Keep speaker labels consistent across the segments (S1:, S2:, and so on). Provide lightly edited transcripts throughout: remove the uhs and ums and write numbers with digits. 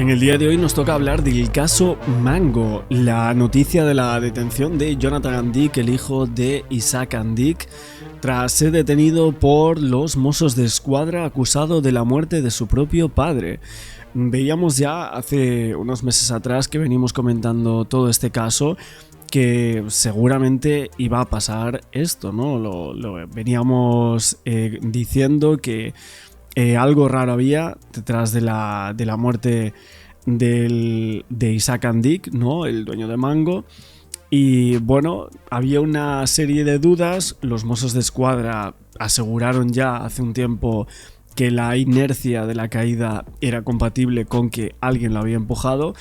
S1: En el día de hoy nos toca hablar del caso Mango, la noticia de la detención de Jonathan Andic, el hijo de Isaac Andic, tras ser detenido por los Mossos d'Esquadra acusado de la muerte de su propio padre. Veíamos ya hace unos meses atrás que venimos comentando todo este caso, que seguramente iba a pasar esto, ¿no? Lo veníamos diciendo que algo raro había detrás de la muerte de Isaac Andic, ¿no? El dueño de Mango. Y bueno, había una serie de dudas. Los Mossos d'Esquadra aseguraron ya hace un tiempo que la inercia de la caída era compatible con que alguien lo había empujado.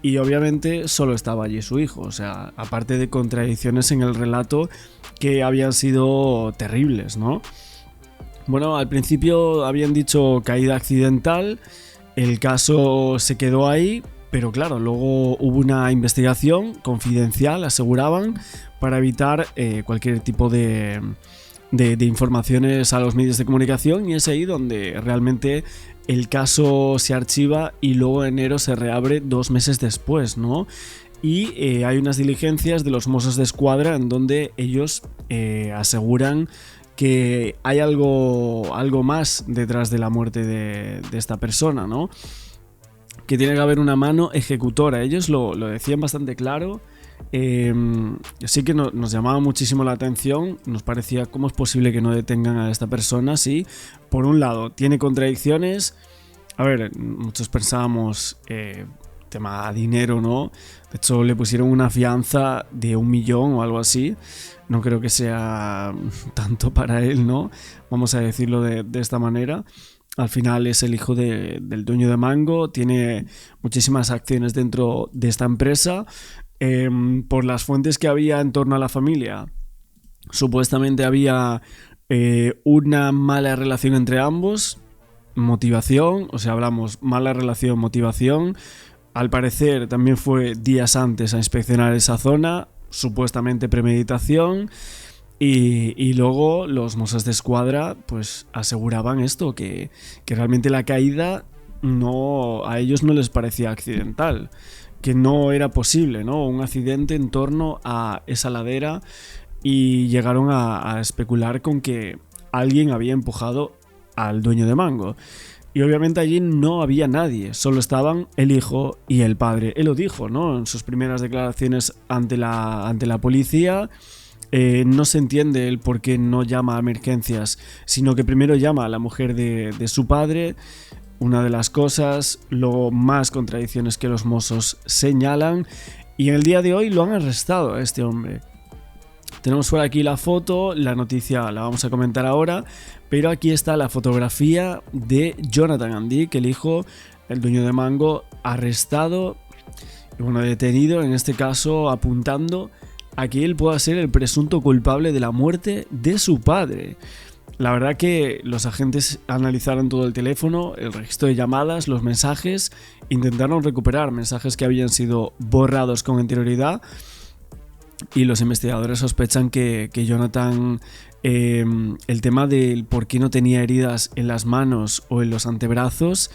S1: Y obviamente solo estaba allí su hijo. O sea, aparte de contradicciones en el relato que habían sido terribles, ¿no? Bueno, al principio habían dicho caída accidental, el caso se quedó ahí, pero claro, luego hubo una investigación confidencial, aseguraban, para evitar cualquier tipo de informaciones a los medios de comunicación, y es ahí donde realmente el caso se archiva y luego en enero se reabre 2 meses después, ¿no? Y hay unas diligencias de los Mossos d'Esquadra en donde ellos aseguran que hay algo más detrás de la muerte de esta persona, ¿no? Que tiene que haber una mano ejecutora. Ellos lo decían bastante claro. Sí que nos llamaba muchísimo la atención. Nos parecía cómo es posible que no detengan a esta persona. Sí, por un lado, tiene contradicciones. A ver, muchos pensábamos tema dinero, ¿no? De hecho, le pusieron una fianza de 1 millón o algo así. No creo que sea tanto para él, ¿no? Vamos a decirlo de esta manera. Al final es el hijo del dueño de Mango, tiene muchísimas acciones dentro de esta empresa. Por las fuentes que había en torno a la familia, supuestamente había una mala relación entre ambos, motivación, o sea, hablamos mala relación, motivación. Al parecer también fue días antes a inspeccionar esa zona, supuestamente premeditación. Y luego los Mossos d'Esquadra pues aseguraban esto, que realmente la caída a ellos no les parecía accidental, que no era posible, ¿no? Un accidente en torno a esa ladera, y llegaron a especular con que alguien había empujado al dueño de Mango. Y obviamente allí no había nadie, solo estaban el hijo y el padre. Él lo dijo, ¿no? En sus primeras declaraciones ante la policía. No se entiende el por qué no llama a emergencias, sino que primero llama a la mujer de su padre. Una de las cosas, lo más contradicciones que los Mossos señalan, y en el día de hoy lo han arrestado a este hombre. Tenemos por aquí la foto, la noticia la vamos a comentar ahora, pero aquí está la fotografía de Jonathan Andic, el hijo, el dueño de Mango, arrestado, y bueno, detenido, en este caso apuntando a que él pueda ser el presunto culpable de la muerte de su padre. La verdad que los agentes analizaron todo el teléfono, el registro de llamadas, los mensajes, intentaron recuperar mensajes que habían sido borrados con anterioridad, y los investigadores sospechan que Jonathan, el tema del por qué no tenía heridas en las manos o en los antebrazos,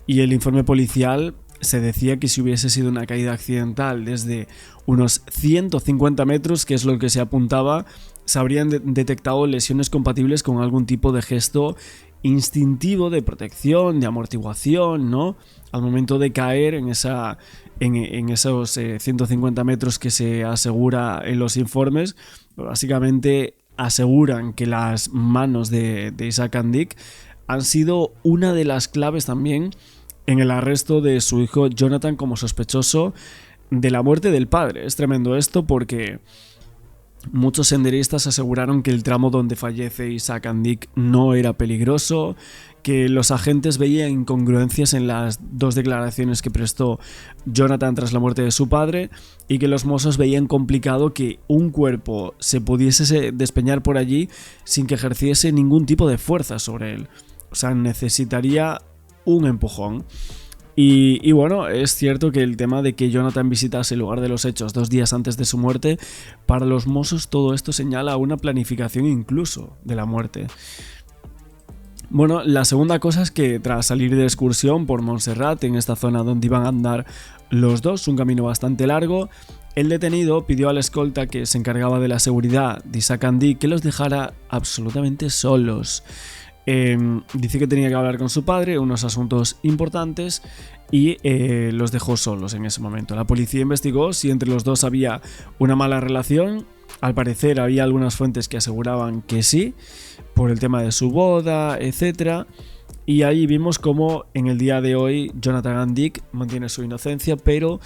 S1: y el informe policial se decía que si hubiese sido una caída accidental desde unos 150 metros, que es lo que se apuntaba, se habrían detectado lesiones compatibles con algún tipo de gesto instintivo de protección, de amortiguación, ¿no? Al momento de caer en esos 150 metros que se asegura en los informes, básicamente aseguran que las manos de Isaac Andic han sido una de las claves también en el arresto de su hijo Jonathan como sospechoso de la muerte del padre. Es tremendo esto porque muchos senderistas aseguraron que el tramo donde fallece Isaac Andic no era peligroso, que los agentes veían incongruencias en las 2 declaraciones que prestó Jonathan tras la muerte de su padre, y que los Mossos veían complicado que un cuerpo se pudiese despeñar por allí sin que ejerciese ningún tipo de fuerza sobre él. O sea, necesitaría un empujón. Y bueno, es cierto que el tema de que Jonathan visitase el lugar de los hechos 2 días antes de su muerte, para los Mossos todo esto señala una planificación incluso de la muerte. Bueno, la segunda cosa es que tras salir de excursión por Montserrat, en esta zona donde iban a andar los dos, un camino bastante largo, el detenido pidió al escolta que se encargaba de la seguridad de Isaac Andic que los dejara absolutamente solos. Dice que tenía que hablar con su padre, unos asuntos importantes, y los dejó solos en ese momento. La policía investigó si entre los dos había una mala relación. Al parecer había algunas fuentes que aseguraban que sí, por el tema de su boda, etc. Y ahí vimos cómo en el día de hoy Jonathan Andic mantiene su inocencia, pero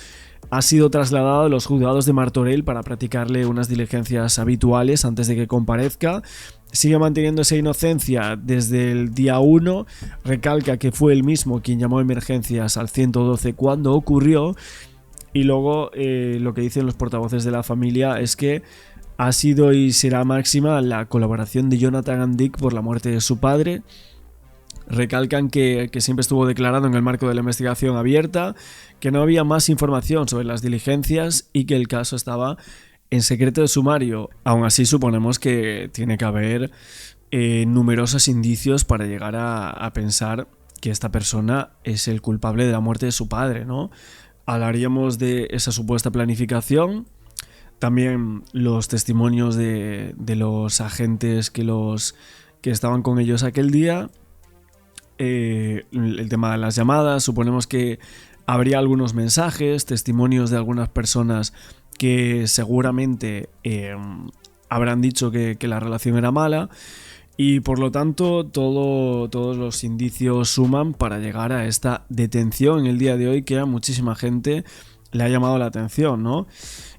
S1: ha sido trasladado a los juzgados de Martorell para practicarle unas diligencias habituales antes de que comparezca. Sigue manteniendo esa inocencia desde el día 1, recalca que fue él mismo quien llamó a emergencias al 112 cuando ocurrió, y luego lo que dicen los portavoces de la familia es que ha sido y será máxima la colaboración de Jonathan Andic por la muerte de su padre. Recalcan que siempre estuvo declarando en el marco de la investigación abierta, que no había más información sobre las diligencias y que el caso estaba en secreto de sumario. Aún así, suponemos que tiene que haber numerosos indicios para llegar a pensar que esta persona es el culpable de la muerte de su padre, ¿no? Hablaríamos de esa supuesta planificación, también los testimonios de los agentes que estaban con ellos aquel día, el tema de las llamadas. Suponemos que habría algunos mensajes, testimonios de algunas personas que seguramente habrán dicho que la relación era mala, y por lo tanto todos los indicios suman para llegar a esta detención en el día de hoy, que a muchísima gente le ha llamado la atención, ¿no?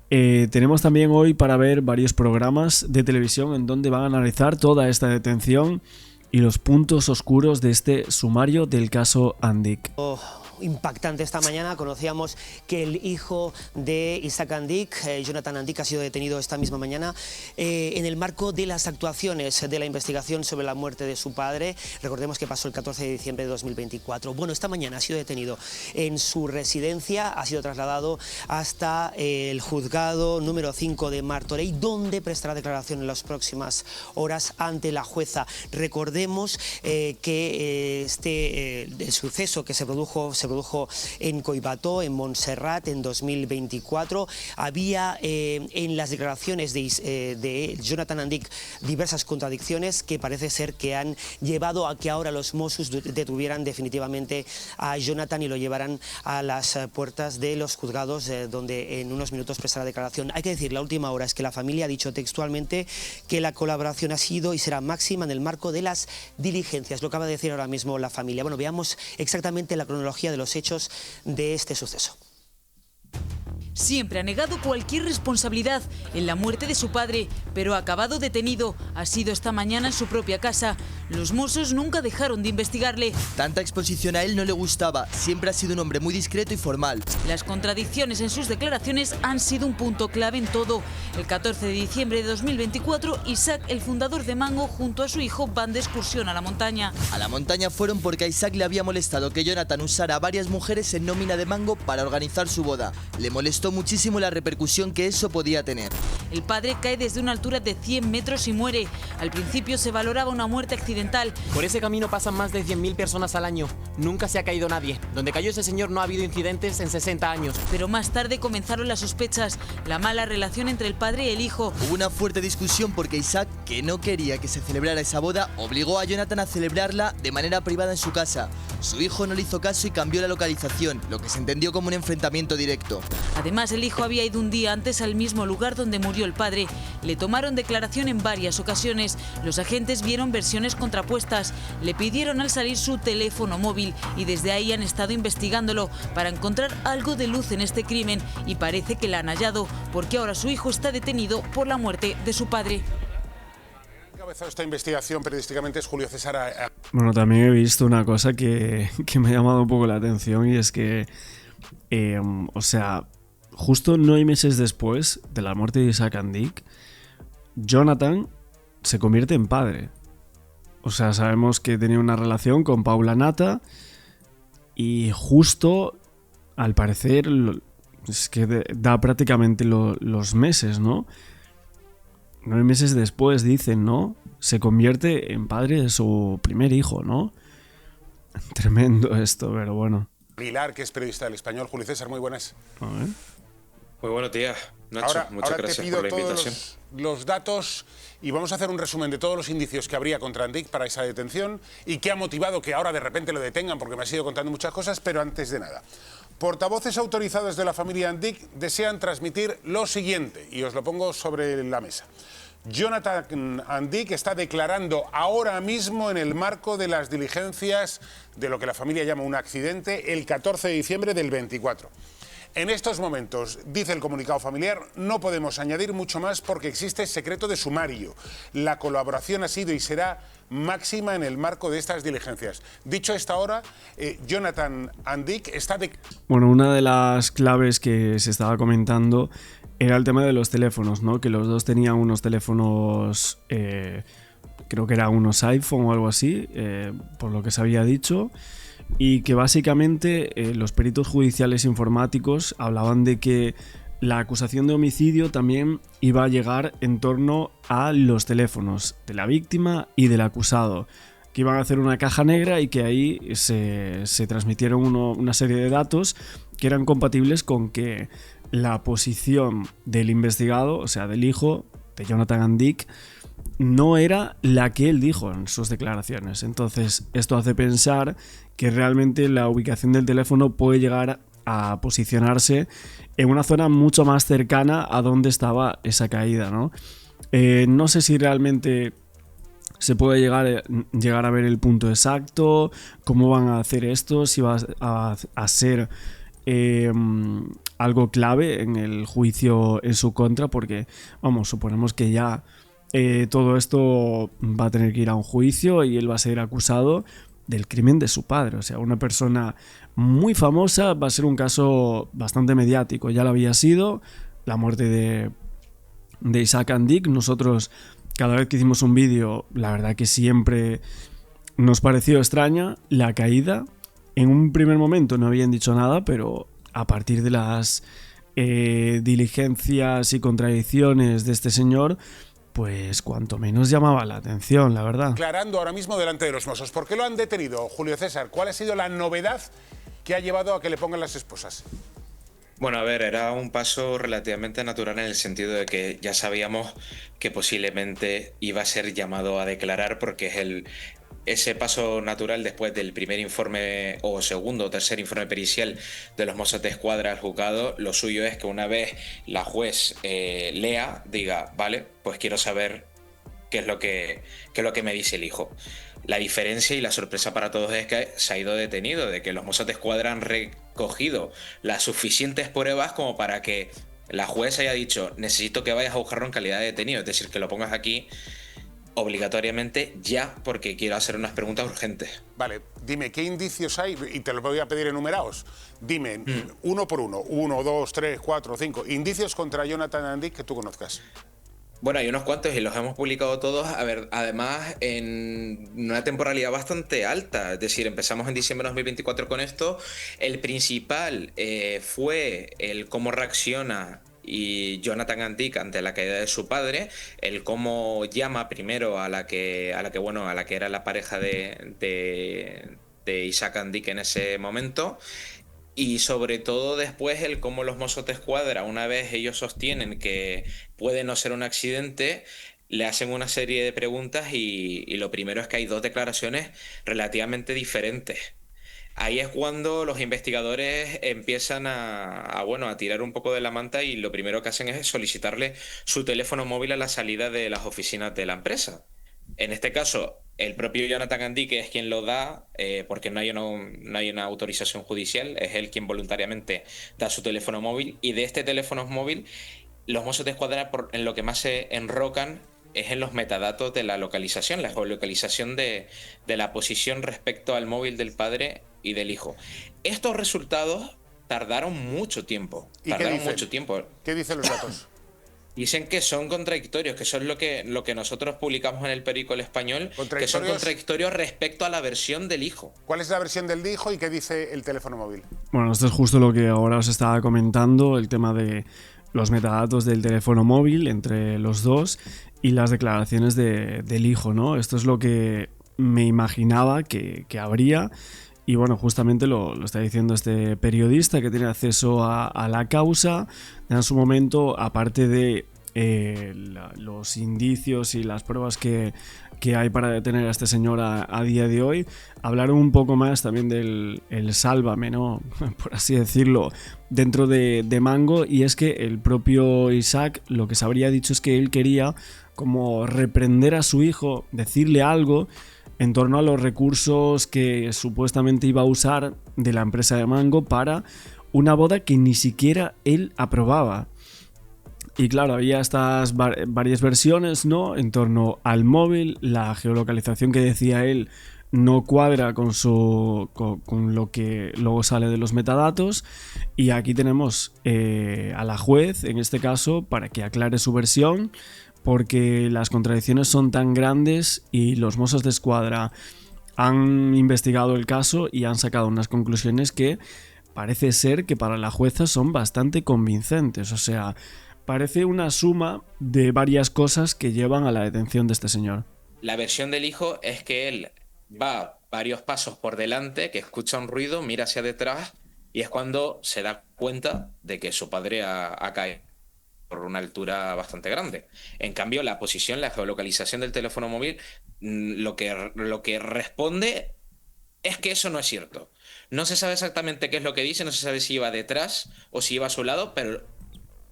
S1: Tenemos también hoy para ver varios programas de televisión en donde van a analizar toda esta detención y los puntos oscuros de este sumario del caso Andic.
S2: Impactante esta mañana. Conocíamos que el hijo de Isaac Andic, Jonathan Andic, ha sido detenido esta misma mañana en el marco de las actuaciones de la investigación sobre la muerte de su padre. Recordemos que pasó el 14 de diciembre de 2024. Bueno, esta mañana ha sido detenido en su residencia, ha sido trasladado hasta el juzgado número 5 de Martorell, donde prestará declaración en las próximas horas ante la jueza. Recordemos que el suceso que se produjo en Collbató, en Montserrat, en 2024. Había en las declaraciones de Jonathan Andic diversas contradicciones que parece ser que han llevado a que ahora los Mossos detuvieran definitivamente a Jonathan y lo llevaran a las puertas de los juzgados, donde en unos minutos prestará declaración. Hay que decir, la última hora es que la familia ha dicho textualmente que la colaboración ha sido y será máxima en el marco de las diligencias. Lo acaba de decir ahora mismo la familia. Bueno, veamos exactamente la cronología de los hechos de este suceso.
S3: Siempre ha negado cualquier responsabilidad en la muerte de su padre, pero ha acabado detenido. Ha sido esta mañana en su propia casa. Los Mossos nunca dejaron de investigarle.
S4: Tanta exposición a él no le gustaba. Siempre ha sido un hombre muy discreto y formal.
S3: Las contradicciones en sus declaraciones han sido un punto clave en todo. El 14 de diciembre de 2024, Isaac, el fundador de Mango, junto a su hijo van de excursión a la montaña.
S4: A la montaña fueron porque a Isaac le había molestado que Jonathan usara a varias mujeres en nómina de Mango para organizar su boda. Le molestó muchísimo la repercusión que eso podía tener.
S3: El padre cae desde una altura de 100 metros y muere. Al principio se valoraba una muerte accidental.
S5: Por ese camino pasan más de 100.000 personas al año. Nunca se ha caído nadie. Donde cayó ese señor no ha habido incidentes en 60 años.
S3: Pero más tarde comenzaron las sospechas, la mala relación entre el padre y el hijo.
S4: Hubo una fuerte discusión porque Isaac, que no quería que se celebrara esa boda, obligó a Jonathan a celebrarla de manera privada en su casa. Su hijo no le hizo caso y cambió la localización, lo que se entendió como un enfrentamiento directo.
S3: Además, el hijo había ido un día antes al mismo lugar donde murió el padre. Le tomaron declaración en varias ocasiones. Los agentes vieron versiones contrapuestas. Le pidieron al salir su teléfono móvil y desde ahí han estado investigándolo para encontrar algo de luz en este crimen, y parece que la han hallado, porque ahora su hijo está detenido por la muerte de su padre.
S6: Encabezado esta investigación periodísticamente es Julio César.
S1: Bueno, también he visto una cosa que me ha llamado un poco la atención, y es que, justo 9 meses después de la muerte de Isaac Andic, Jonathan se convierte en padre. O sea, sabemos que tenía una relación con Paula Nata y justo, al parecer, es que da prácticamente los meses, ¿no? 9 meses después, dicen, ¿no? Se convierte en padre de su primer hijo, ¿no? Tremendo esto, pero bueno.
S6: Aguilar, que es periodista del Español. Julio César, muy buenas.
S1: A ver.
S7: Muy buenos días, Nacho. Muchas
S6: ahora
S7: gracias
S6: te pido
S7: por la invitación.
S6: todos los datos y vamos a hacer un resumen de todos los indicios que habría contra Andic para esa detención y qué ha motivado que ahora de repente lo detengan, porque me ha ido contando muchas cosas, pero antes de nada. Portavoces autorizados de la familia Andic desean transmitir lo siguiente, y os lo pongo sobre la mesa. Jonathan Andic está declarando ahora mismo en el marco de las diligencias de lo que la familia llama un accidente el 14 de diciembre del 24. En estos momentos, dice el comunicado familiar, no podemos añadir mucho más porque existe secreto de sumario. La colaboración ha sido y será máxima en el marco de estas diligencias. Dicho esta hora, Jonathan Andic está...
S1: Bueno, una de las claves que se estaba comentando era el tema de los teléfonos, ¿no? Que los dos tenían unos teléfonos, creo que eran unos iPhone o algo así, por lo que se había dicho, y que básicamente los peritos judiciales informáticos hablaban de que la acusación de homicidio también iba a llegar en torno a los teléfonos de la víctima y del acusado, que iban a hacer una caja negra y que ahí se transmitieron una serie de datos que eran compatibles con que la posición del investigado, o sea, del hijo de Jonathan Andic, no era la que él dijo en sus declaraciones. Entonces, esto hace pensar que realmente la ubicación del teléfono puede llegar a posicionarse en una zona mucho más cercana a donde estaba esa caída, ¿no? No sé si realmente se puede llegar a ver el punto exacto, cómo van a hacer esto, si va a ser algo clave en el juicio en su contra, porque, vamos, suponemos que ya todo esto va a tener que ir a un juicio y él va a ser acusado del crimen de su padre. O sea, una persona muy famosa, va a ser un caso bastante mediático. Ya lo había sido la muerte de Isaac Andic. Nosotros, cada vez que hicimos un vídeo, la verdad que siempre nos pareció extraña la caída. En un primer momento no habían dicho nada, pero a partir de las diligencias y contradicciones de este señor, pues cuanto menos llamaba la atención, la verdad.
S6: Declarando ahora mismo delante de los Mossos. ¿Por qué lo han detenido, Julio César? ¿Cuál ha sido la novedad que ha llevado a que le pongan las esposas?
S7: Bueno, a ver, era un paso relativamente natural en el sentido de que ya sabíamos que posiblemente iba a ser llamado a declarar, porque es ese paso natural después del primer informe o segundo o tercer informe pericial de los Mossos d'Esquadra al juzgado. Lo suyo es que una vez la juez lea, diga, vale, pues quiero saber qué es lo que me dice el hijo. La diferencia y la sorpresa para todos es que se ha ido detenido, de que los Mossos d'Esquadra han recogido las suficientes pruebas como para que la juez haya dicho, necesito que vayas a buscarlo en calidad de detenido, es decir, que lo pongas aquí obligatoriamente ya, porque quiero hacer unas preguntas urgentes.
S6: Vale, dime, ¿qué indicios hay? Y te los voy a pedir enumerados. Dime, uno por uno, 1, 2, 3, 4, 5, indicios contra Jonathan Andic que tú conozcas.
S7: Bueno, hay unos cuantos y los hemos publicado todos, a ver, además en una temporalidad bastante alta, es decir, empezamos en diciembre de 2024 con esto. El principal fue el cómo reacciona y Jonathan Andic ante la caída de su padre, el cómo llama primero a la que era la pareja de Isaac Andic en ese momento, y sobre todo después el cómo los Mossos d'Esquadra, una vez ellos sostienen que puede no ser un accidente, le hacen una serie de preguntas y lo primero es que hay dos declaraciones relativamente diferentes. Ahí es cuando los investigadores empiezan a tirar un poco de la manta, y lo primero que hacen es solicitarle su teléfono móvil a la salida de las oficinas de la empresa. En este caso, el propio Jonathan Andic es quien lo da, porque no hay una autorización judicial, es él quien voluntariamente da su teléfono móvil, y de este teléfono móvil los Mossos d'Esquadra en lo que más se enrocan es en los metadatos de la localización, la geolocalización de la posición respecto al móvil del padre y del hijo. Estos resultados tardaron mucho tiempo.
S6: ¿Qué dicen los datos?
S7: Dicen que son contradictorios, que eso es lo que nosotros publicamos en el periódico El Español, que son contradictorios respecto a la versión del hijo.
S6: ¿Cuál es la versión del hijo y qué dice el teléfono móvil?
S1: Bueno, esto es justo lo que ahora os estaba comentando, el tema de los metadatos del teléfono móvil entre los dos y las declaraciones del hijo, ¿no? Esto es lo que me imaginaba que habría. Y bueno, justamente lo está diciendo este periodista que tiene acceso a la causa. En su momento, aparte de los indicios y las pruebas que hay para detener a este señor a día de hoy, hablar un poco más también del sálvame, ¿no? Por así decirlo, dentro de Mango. Y es que el propio Isaac lo que se habría dicho es que él quería como reprender a su hijo, decirle algo en torno a los recursos que supuestamente iba a usar de la empresa de Mango para una boda que ni siquiera él aprobaba. Y claro, había estas varias versiones, ¿no? En torno al móvil, la geolocalización que decía él no cuadra con lo que luego sale de los metadatos. Y aquí tenemos a la juez, en este caso, para que aclare su versión, porque las contradicciones son tan grandes y los Mossos d'Esquadra han investigado el caso y han sacado unas conclusiones que parece ser que para la jueza son bastante convincentes. O sea, parece una suma de varias cosas que llevan a la detención de este señor.
S7: La versión del hijo es que él va varios pasos por delante, que escucha un ruido, mira hacia detrás y es cuando se da cuenta de que su padre ha caído por una altura bastante grande. En cambio, la posición, la geolocalización del teléfono móvil, lo que responde es que eso no es cierto. No se sabe exactamente qué es lo que dice, no se sabe si iba detrás o si iba a su lado, pero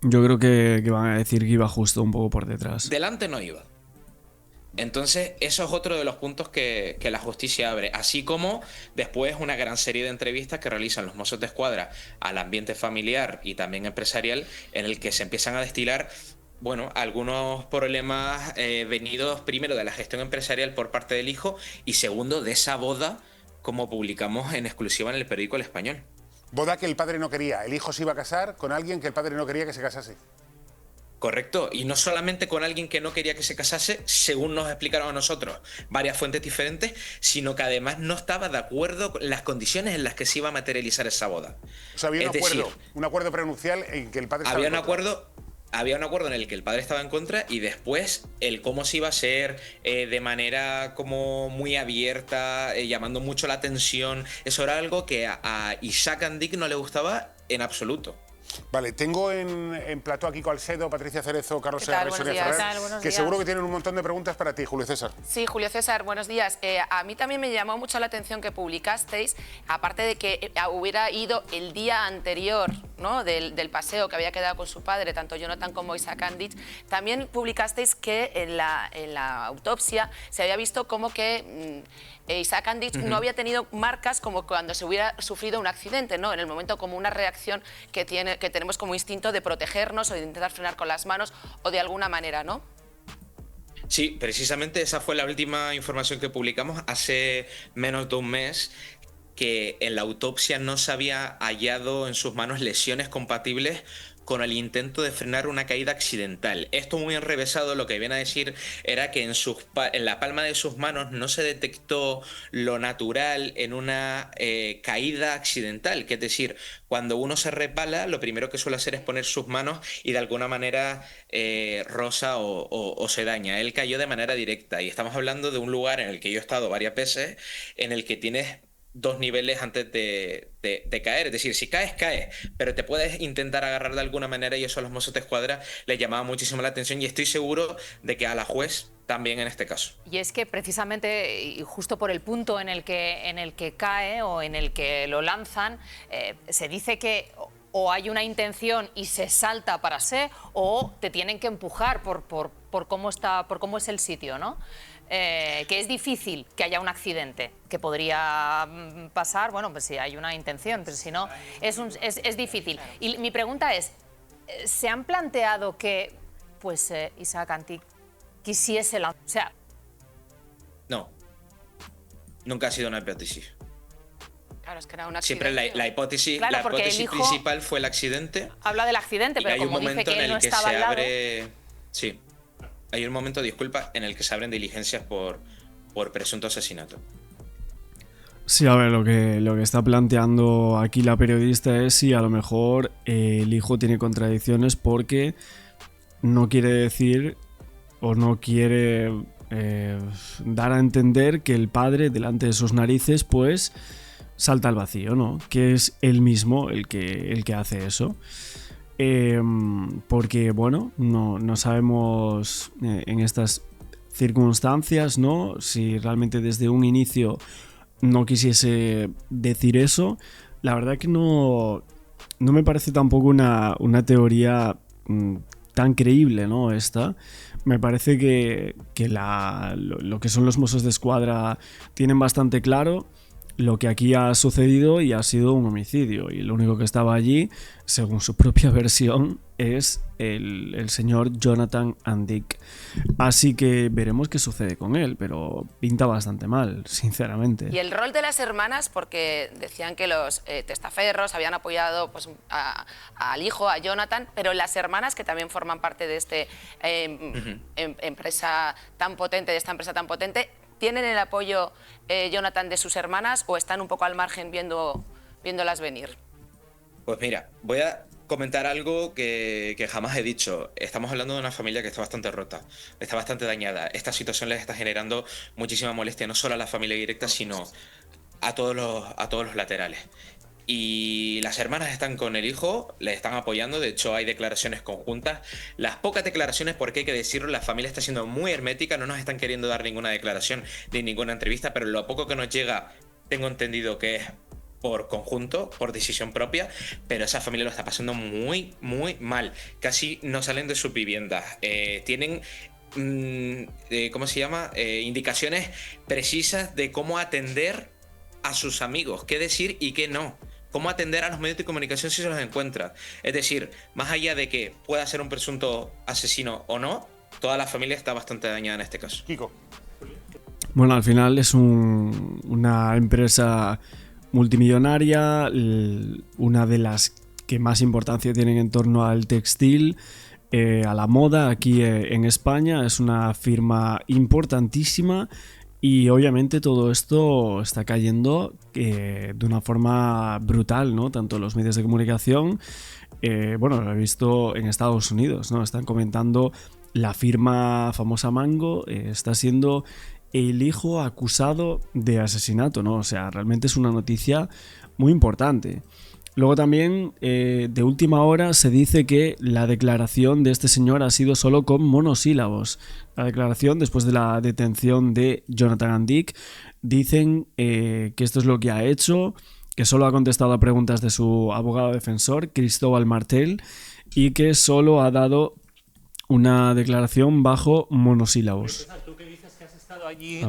S1: yo creo que van a decir que iba justo un poco por detrás.
S7: delante no iba. Entonces, eso es otro de los puntos que la justicia abre, así como después una gran serie de entrevistas que realizan los Mossos d'Esquadra al ambiente familiar y también empresarial, en el que se empiezan a destilar, bueno, algunos problemas venidos primero de la gestión empresarial por parte del hijo y segundo de esa boda, como publicamos en exclusiva en el periódico El Español.
S6: Boda que el padre no quería. El hijo se iba a casar con alguien que el padre no quería que se casase.
S7: Correcto, y no solamente con alguien que no quería que se casase, según nos explicaron a nosotros varias fuentes diferentes, sino que además no estaba de acuerdo con las condiciones en las que se iba a materializar esa boda.
S6: O sea, había un acuerdo prenupcial en que el padre estaba en contra. Había un acuerdo en el que el padre estaba en contra y después el cómo se iba a hacer de manera como muy abierta, llamando mucho la atención, eso era algo que a Isaac Andic no le gustaba en absoluto. Vale, tengo en plató aquí Alcedo, Patricia Cerezo, Carlos Herrera y Sonia Ferrer, que seguro que tienen un montón de preguntas para ti, Julio César.
S8: Sí, Julio César, buenos días. A mí también me llamó mucho la atención que publicasteis, aparte de que hubiera ido el día anterior, ¿no?, del paseo que había quedado con su padre, tanto Jonathan como Isaac Andic, también publicasteis que en la autopsia se había visto como que Isaac Andic no había tenido marcas como cuando se hubiera sufrido un accidente, ¿no?, en el momento como una reacción que tenemos como instinto de protegernos o de intentar frenar con las manos o de alguna manera, ¿no?
S7: Sí, precisamente esa fue la última información que publicamos hace menos de un mes, que en la autopsia no se había hallado en sus manos lesiones compatibles con el intento de frenar una caída accidental. Esto muy enrevesado lo que viene a decir era que en la palma de sus manos no se detectó lo natural en una caída accidental, que es decir, cuando uno se resbala, lo primero que suele hacer es poner sus manos y de alguna manera roza o se daña. Él cayó de manera directa y estamos hablando de un lugar en el que yo he estado varias veces, en el que tienes dos niveles antes de caer, es decir, si caes, caes, pero te puedes intentar agarrar de alguna manera y eso a los Mossos d'Esquadra les llamaba muchísimo la atención y estoy seguro de que a la juez también en este caso.
S9: Y es que precisamente, y justo por el punto en el que cae o en el que lo lanzan, se dice que o hay una intención y se salta para ser, o te tienen que empujar por cómo es el sitio, ¿no? Que es difícil que haya un accidente, que podría pasar, bueno, pues si hay una intención, pero si no, es difícil. Y mi pregunta es, ¿se han planteado que pues Isaac Andic quisiese la... O sea...
S7: No, nunca ha sido una hipótesis.
S8: Claro, es que era un accidente.
S7: Siempre la hipótesis,
S9: claro,
S7: la hipótesis
S9: hijo
S7: principal fue el accidente.
S9: Habla del accidente, pero como dice que él no estaba al lado...
S7: Sí, hay un momento, disculpa, en el que se abren diligencias por presunto asesinato.
S1: Sí, a ver, lo que está planteando aquí la periodista es si a lo mejor el hijo tiene contradicciones porque no quiere decir o no quiere dar a entender que el padre delante de sus narices pues salta al vacío, ¿no? Que es él mismo el que hace eso. Porque, bueno, no sabemos en estas circunstancias, ¿no? Si realmente desde un inicio no quisiese decir eso. La verdad que no me parece tampoco una teoría tan creíble, ¿no? Esta. Me parece que lo que son los Mossos d'Esquadra tienen bastante claro lo que aquí ha sucedido y ha sido un homicidio. Y lo único que estaba allí, según su propia versión, es el señor Jonathan Andick. Así que veremos qué sucede con él, pero pinta bastante mal, sinceramente.
S8: Y el rol de las hermanas, porque decían que los testaferros habían apoyado pues, al hijo, a Jonathan, pero las hermanas, que también forman parte de empresa tan potente, ¿tienen el apoyo, Jonathan, de sus hermanas o están un poco al margen viéndolas venir?
S7: Pues mira, voy a comentar algo que jamás he dicho. Estamos hablando de una familia que está bastante rota, está bastante dañada. Esta situación les está generando muchísima molestia, no solo a la familia directa, sino a todos los laterales. Y las hermanas están con el hijo, le están apoyando, de hecho hay declaraciones conjuntas. Las pocas declaraciones, porque hay que decirlo, la familia está siendo muy hermética, no nos están queriendo dar ninguna declaración ni ninguna entrevista, pero lo poco que nos llega, tengo entendido que es por conjunto, por decisión propia, pero esa familia lo está pasando muy, muy mal. Casi no salen de sus viviendas. Tienen ¿cómo se llama? Indicaciones precisas de cómo atender a sus amigos, qué decir y qué no. Cómo atender a los medios de comunicación si se los encuentra. Es decir, más allá de que pueda ser un presunto asesino o no, toda la familia está bastante dañada en este caso.
S6: Kiko.
S1: Bueno, al final es una empresa multimillonaria, una de las que más importancia tienen en torno al textil, a la moda aquí en España. Es una firma importantísima. Y obviamente todo esto está cayendo de una forma brutal, ¿no? Tanto los medios de comunicación, bueno, lo he visto en Estados Unidos, ¿no? Están comentando la firma famosa Mango, está siendo el hijo acusado de asesinato, ¿no? O sea, realmente es una noticia muy importante. Luego también, de última hora, se dice que la declaración de este señor ha sido solo con monosílabos. La declaración, después de la detención de Jonathan Andick, dicen que esto es lo que ha hecho, que solo ha contestado a preguntas de su abogado defensor, Cristóbal Martel, y que solo ha dado una declaración bajo monosílabos.
S10: Tú que dices que has estado allí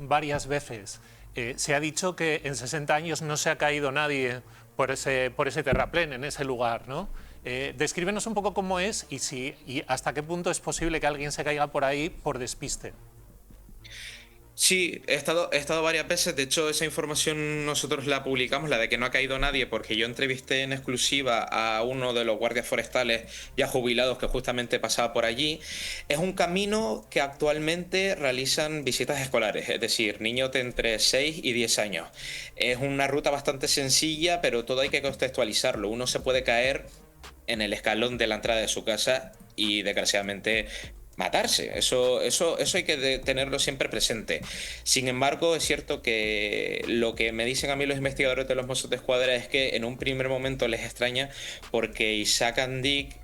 S10: varias veces, se ha dicho que en 60 años no se ha caído nadie por ese terraplén, en ese lugar, ¿no? Descríbenos un poco cómo es y hasta qué punto es posible que alguien se caiga por ahí por despiste.
S7: Sí, he estado varias veces. De hecho, esa información nosotros la publicamos, la de que no ha caído nadie, porque yo entrevisté en exclusiva a uno de los guardias forestales ya jubilados que justamente pasaba por allí. Es un camino que actualmente realizan visitas escolares, es decir, niños de entre 6 y 10 años. Es una ruta bastante sencilla, pero todo hay que contextualizarlo. Uno se puede caer en el escalón de la entrada de su casa y, desgraciadamente, matarse. Eso hay que tenerlo siempre presente. Sin embargo, es cierto que lo que me dicen a mí los investigadores de los Mossos d'Esquadra es que en un primer momento les extraña porque Isaac Andick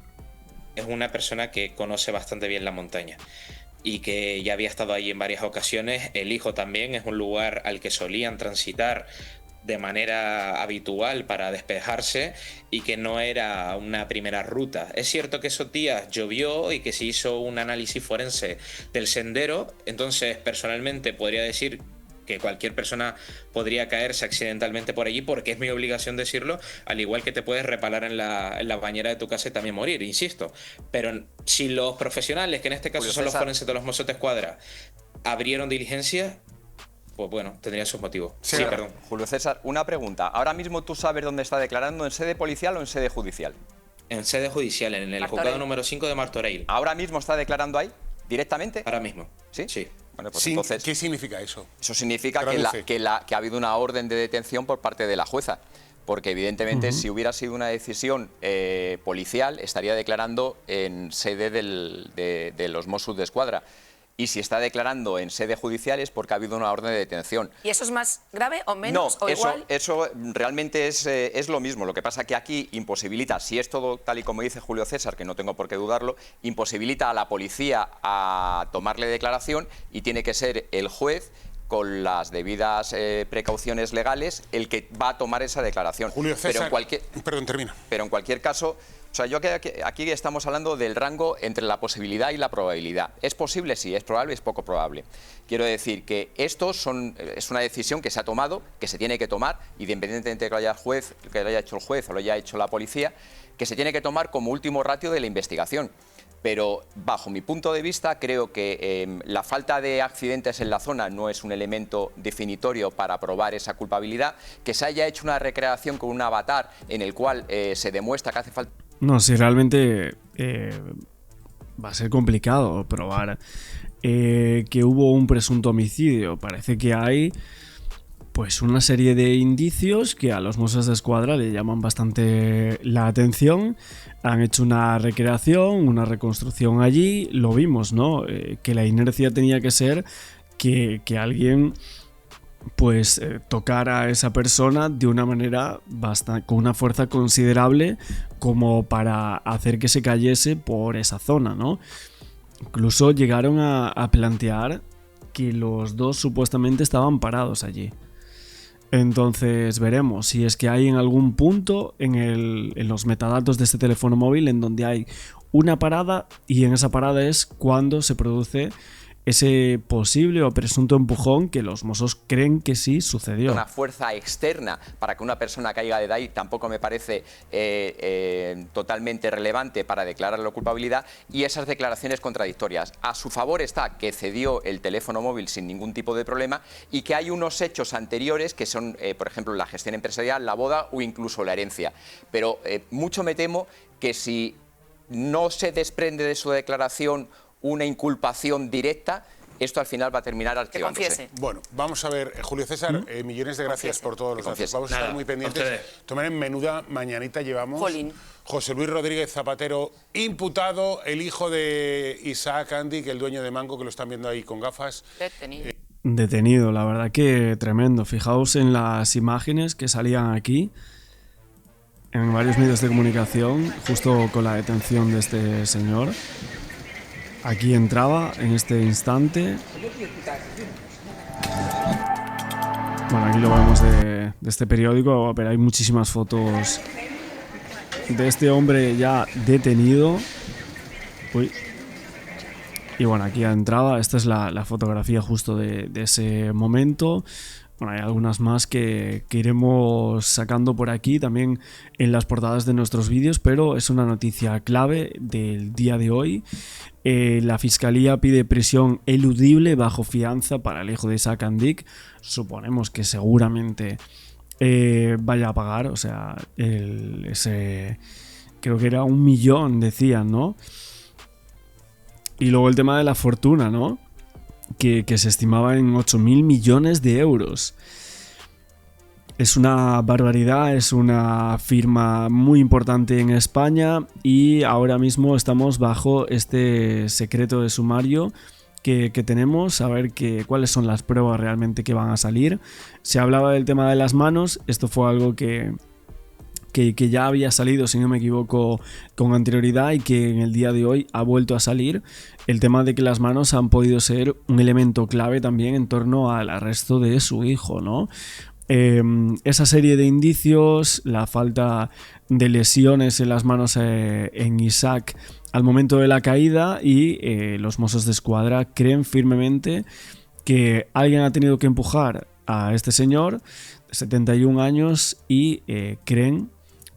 S7: es una persona que conoce bastante bien la montaña y que ya había estado ahí en varias ocasiones. El hijo también es un lugar al que solían transitar de manera habitual para despejarse y que no era una primera ruta. Es cierto que esos días llovió y que se hizo un análisis forense del sendero, entonces personalmente podría decir que cualquier persona podría caerse accidentalmente por allí, porque es mi obligación decirlo, al igual que te puedes repalar en la bañera de tu casa y también morir, insisto. Pero si los profesionales, que en este caso son los forenses de los Mossos d'Esquadra, abrieron diligencia, pues bueno, tendría sus motivos.
S11: Sí, perdón. Julio César, una pregunta. ¿Ahora mismo tú sabes dónde está declarando, en sede policial o en sede judicial?
S7: En sede judicial, en el juzgado número 5 de Martorell.
S11: ¿Ahora mismo está declarando ahí, directamente?
S7: Ahora mismo.
S11: ¿Sí?
S7: Sí.
S11: Bueno, pues
S6: Sí,
S11: entonces,
S6: ¿qué significa eso?
S11: eso significa
S6: Traduce.
S11: que ha habido una orden de detención por parte de la jueza. Porque evidentemente si hubiera sido una decisión policial estaría declarando en sede de los Mossos d'Esquadra. Y si está declarando en sede judicial es porque ha habido una orden de detención.
S8: ¿Y eso es más grave o menos o igual?
S11: Eso realmente es lo mismo. Lo que pasa que aquí imposibilita, si es todo tal y como dice Julio César, que no tengo por qué dudarlo, imposibilita a la policía a tomarle declaración y tiene que ser el juez, con las debidas precauciones legales, el que va a tomar esa declaración.
S6: Julio César,
S11: perdón, termina. Pero en cualquier caso, o sea, yo creo que aquí estamos hablando del rango entre la posibilidad y la probabilidad. ¿Es posible? Sí. ¿Es probable? Es poco probable. Quiero decir que esto es una decisión que se ha tomado, que se tiene que tomar, independientemente de que lo haya hecho el juez o lo haya hecho la policía, que se tiene que tomar como último ratio de la investigación. Pero bajo mi punto de vista creo que la falta de accidentes en la zona no es un elemento definitorio para probar esa culpabilidad. Que se haya hecho una recreación con un avatar en el cual se demuestra que hace falta...
S1: No, si realmente va a ser complicado probar que hubo un presunto homicidio. Parece que hay pues una serie de indicios que a los Mossos d'Esquadra le llaman bastante la atención. Han hecho una recreación, una reconstrucción allí, lo vimos, ¿no? Que la inercia tenía que ser que alguien pues tocara a esa persona de una manera con una fuerza considerable como para hacer que se cayese por esa zona, ¿no? Incluso llegaron a plantear que los dos supuestamente estaban parados allí. Entonces veremos si es que hay en algún punto en los metadatos de este teléfono móvil en donde hay una parada y en esa parada es cuando se produce ese posible o presunto empujón que los Mossos creen que sí sucedió.
S11: Una fuerza externa para que una persona caiga de ahí tampoco me parece totalmente relevante para declarar la culpabilidad, y esas declaraciones contradictorias. A su favor está que cedió el teléfono móvil sin ningún tipo de problema y que hay unos hechos anteriores que son, por ejemplo, la gestión empresarial, la boda o incluso la herencia. Pero mucho me temo que si no se desprende de su declaración una inculpación directa, esto al final va a terminar archivándose.
S6: Bueno, vamos a ver, Julio César, millones de gracias por todos los datos. Vamos a estar muy pendientes. Tomar en menuda mañanita llevamos.
S8: Jolín.
S6: José Luis Rodríguez Zapatero, imputado, el hijo de Isaac Andic, el dueño de Mango, que lo están viendo ahí con gafas.
S1: Detenido, la verdad que tremendo. Fijaos en las imágenes que salían aquí en varios medios de comunicación, justo con la detención de este señor. Aquí entraba en este instante. Bueno, aquí lo vemos de este periódico, pero hay muchísimas fotos de este hombre ya detenido. Uy. Y bueno, aquí entraba. Esta es la fotografía justo de ese momento. Bueno, hay algunas más que iremos sacando por aquí también en las portadas de nuestros vídeos, pero es una noticia clave del día de hoy. La Fiscalía pide prisión eludible bajo fianza para el hijo de Isaac Andic. Suponemos que seguramente vaya a pagar, o sea, creo que era 1 millón, decían, ¿no? Y luego el tema de la fortuna, ¿no? Que se estimaba en 8.000 millones de euros. Es una barbaridad, es una firma muy importante en España y ahora mismo estamos bajo este secreto de sumario que tenemos, a ver cuáles son las pruebas realmente que van a salir. Se hablaba del tema de las manos, esto fue algo que ya había salido, si no me equivoco, con anterioridad y que en el día de hoy ha vuelto a salir. El tema de que las manos han podido ser un elemento clave también en torno al arresto de su hijo, ¿no? Esa serie de indicios, la falta de lesiones en las manos en Isaac al momento de la caída y los Mossos d'Esquadra creen firmemente que alguien ha tenido que empujar a este señor de 71 años y creen,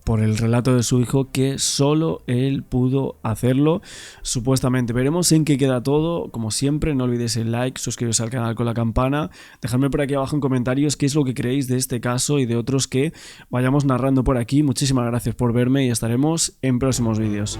S1: por el relato de su hijo, que solo él pudo hacerlo, supuestamente. Veremos en qué queda todo. Como siempre, no olvidéis el like, suscribiros al canal con la campana, dejadme por aquí abajo en comentarios qué es lo que creéis de este caso y de otros que vayamos narrando por aquí. Muchísimas gracias por verme y estaremos en próximos vídeos.